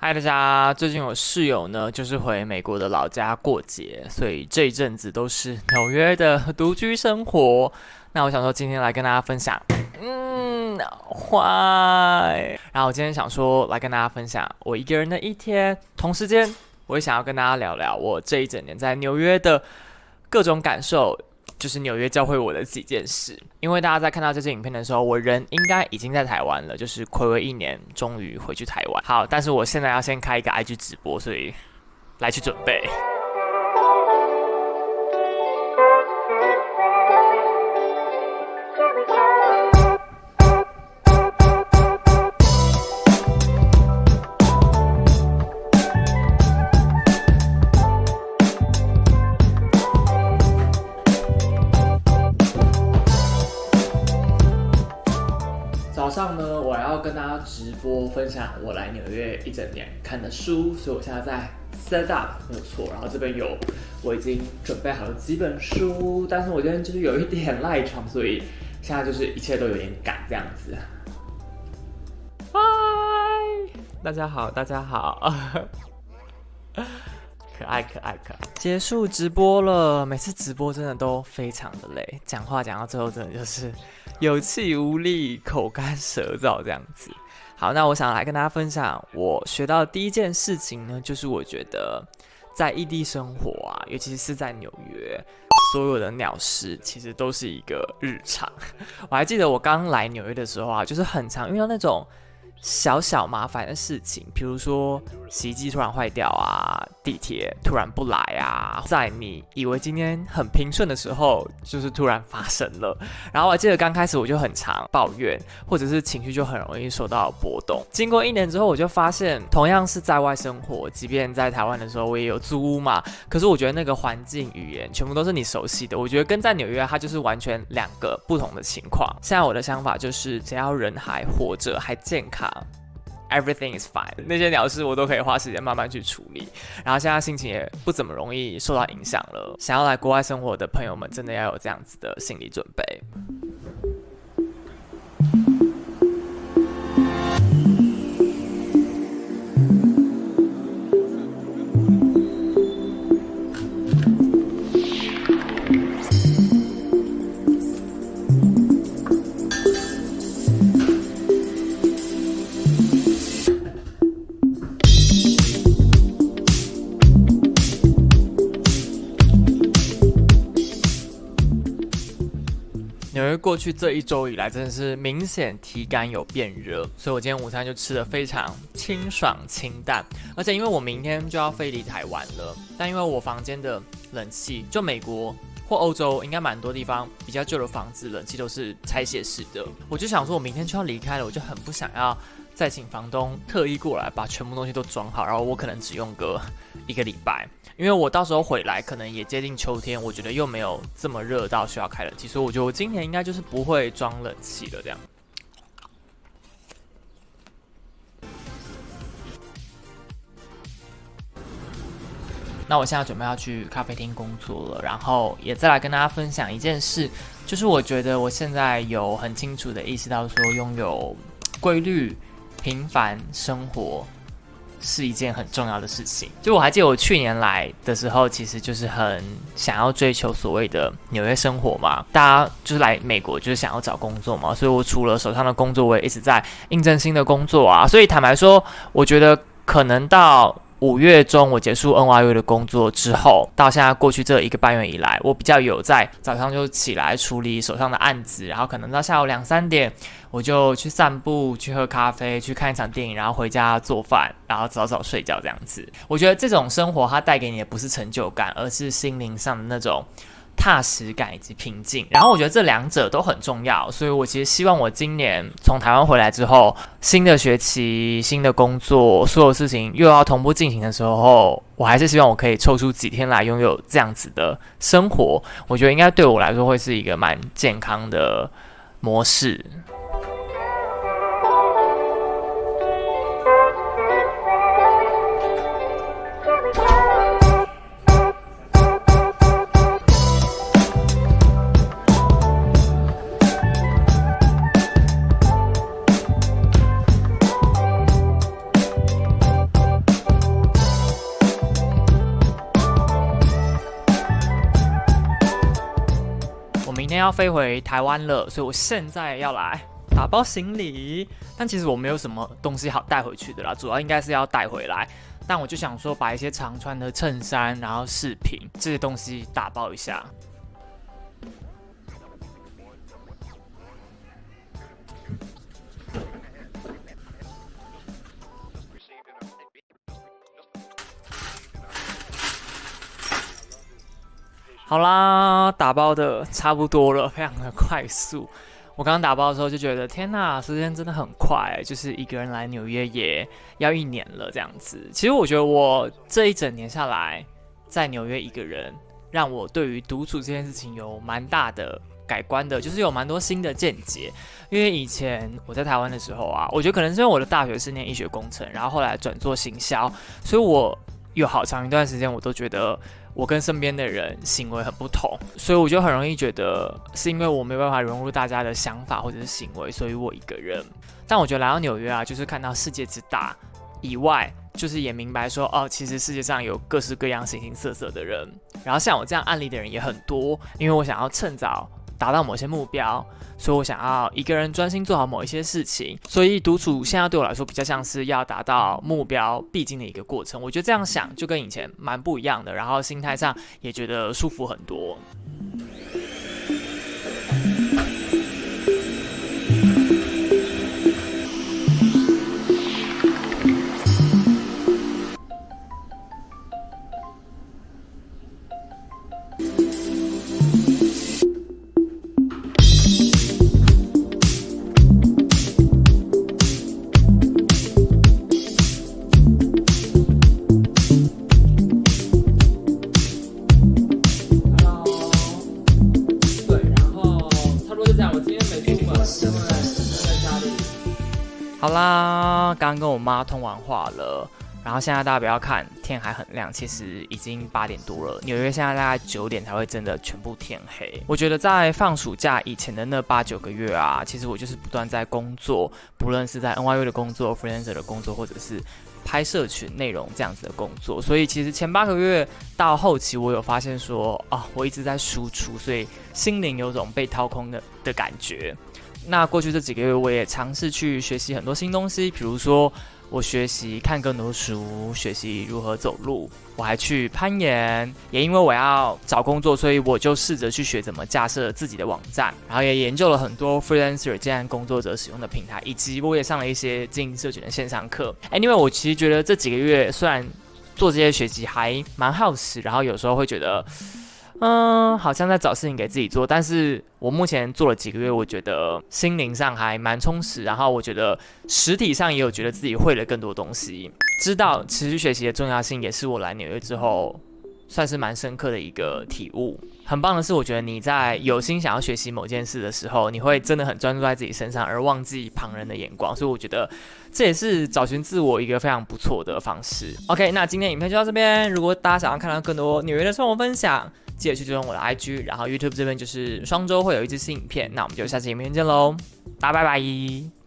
嗨，大家！最近我室友呢，就是回美国的老家过节，所以这一阵子都是纽约的独居生活。那我想说，今天来跟大家分享，坏。然后我今天想说，来跟大家分享我一个人的一天。同时间，我也想要跟大家聊聊我这一整年在纽约的各种感受。就是纽约教会我的几件事，因为大家在看到这支影片的时候，我人应该已经在台湾了，就是睽违1年，终于回去台湾。好，但是我现在要先开一个 IG 直播，所以来去准备。早上呢，我要跟大家直播分享我来纽约一整年看的书，所以我现在在 set up 没有错。然后这边有我已经准备好了几本书，但是我今天就是有一点赖床，所以现在就是一切都有点赶这样子。嗨，大家好，大家好。可爱可爱可爱！结束直播了，每次直播真的都非常的累，讲话讲到最后真的就是有气无力、口干舌燥这样子。好，那我想来跟大家分享我学到的第一件事情呢，就是我觉得在异地生活啊，尤其是在纽约，所有的鸟事其实都是一个日常。我还记得我刚来纽约的时候啊，就是很常遇到那种小小麻烦的事情，比如说洗衣机突然坏掉啊，地铁突然不来啊，在你以为今天很平顺的时候，就是突然发生了。然后我还记得刚开始我就很常抱怨，或者是情绪就很容易受到波动。经过1年之后，我就发现，同样是在外生活，即便在台湾的时候我也有租屋嘛，可是我觉得那个环境、语言全部都是你熟悉的。我觉得跟在纽约它就是完全2个不同的情况。现在我的想法就是，只要人还活着，还健康。Everything is fine， 那些鸟事我都可以花时间慢慢去处理，然后现在心情也不怎么容易受到影响了。想要来国外生活的朋友们，真的要有这样子的心理准备。纽约过去这1周以来，真的是明显体感有变热，所以我今天午餐就吃得非常清爽清淡。而且因为我明天就要飞离台湾了，但因为我房间的冷气，就美国或欧洲应该蛮多地方比较旧的房子，冷气都是拆卸式的。我就想说，我明天就要离开了，我就很不想要再请房东特意过来把全部东西都装好，然后我可能只用个1个礼拜。因为我到时候回来可能也接近秋天，我觉得又没有这么热到需要开冷气，所以我觉得我今年应该就是不会装冷气了这样。那我现在准备要去咖啡厅工作了，然后也再来跟大家分享一件事，就是我觉得我现在有很清楚的意识到说，拥有规律、平凡生活是一件很重要的事情。就我还记得我去年来的时候，其实就是很想要追求所谓的纽约生活嘛。大家就是来美国就是想要找工作嘛，所以我除了手上的工作，我也一直在应征新的工作啊。所以坦白说，我觉得可能到5月中我结束 NYU 的工作之后，到现在过去这1个半月以来，我比较有在早上就起来处理手上的案子，然后可能到下午2、3点我就去散步、去喝咖啡、去看一场电影，然后回家做饭，然后早早睡觉这样子。我觉得这种生活它带给你的不是成就感，而是心灵上的那种踏实感以及平静。然后我觉得这2者都很重要，所以我其实希望我今年从台湾回来之后，新的学期、新的工作，所有事情又要同步进行的时候，我还是希望我可以抽出几天来拥有这样子的生活。我觉得应该对我来说会是一个蛮健康的模式。要飞回台湾了，所以我现在要来打包行李。但其实我没有什么东西好带回去的啦，主要应该是要带回来。但我就想说，把一些常穿的衬衫，然后饰品这些东西打包一下。好啦，打包的差不多了，非常的快速。我刚刚打包的时候就觉得，天哪，时间真的很快，就是一个人来纽约也要1年了这样子。其实我觉得我这一整年下来，在纽约一个人，让我对于独处这件事情有蛮大的改观的，就是有蛮多新的见解。因为以前我在台湾的时候啊，我觉得可能是因为我的大学是念医学工程，然后后来转做行销，所以我有好长一段时间我都觉得我跟身边的人行为很不同，所以我就很容易觉得是因为我没办法融入大家的想法或者是行为，所以我一个人。但我觉得来到纽约啊，就是看到世界之大以外，就是也明白说，哦，其实世界上有各式各样形形色色的人，然后像我这样案例的人也很多，因为我想要趁早达到某些目标，所以我想要一个人专心做好某一些事情，所以独处现在对我来说比较像是要达到目标必经的一个过程。我觉得这样想就跟以前蛮不一样的，然后心态上也觉得舒服很多。好啦，刚刚跟我妈通完话了，然后现在大家不要看天还很亮，其实已经8点多了。纽约现在大概9点才会真的全部天黑。我觉得在放暑假以前的那8、9个月啊，其实我就是不断在工作，不论是在 NYU 的工作、freelancer 的工作，或者是拍社群内容这样子的工作。所以其实前8个月到后期，我有发现说，我一直在输出，所以心灵有种被掏空的感觉。那过去这几个月，我也尝试去学习很多新东西，比如说我学习看更多书，学习如何走路，我还去攀岩。也因为我要找工作，所以我就试着去学怎么架设自己的网站，然后也研究了很多 freelancer 接案工作者使用的平台，以及我也上了一些经营社群的线上课。Anyway， 我其实觉得这几个月虽然做这些学习还蛮耗时，然后有时候会觉得好像在找事情给自己做，但是我目前做了几个月，我觉得心灵上还蛮充实，然后我觉得实体上也有觉得自己会了更多东西，知道持续学习的重要性，也是我来纽约之后算是蛮深刻的一个体悟。很棒的是，我觉得你在有心想要学习某件事的时候，你会真的很专注在自己身上，而忘记旁人的眼光，所以我觉得这也是找寻自我一个非常不错的方式。OK， 那今天影片就到这边，如果大家想要看到更多纽约的生活分享，记得去追踪我的 IG， 然后 YouTube 这边就是双周会有一支新影片，那我们就下期影片见喽，大家拜拜。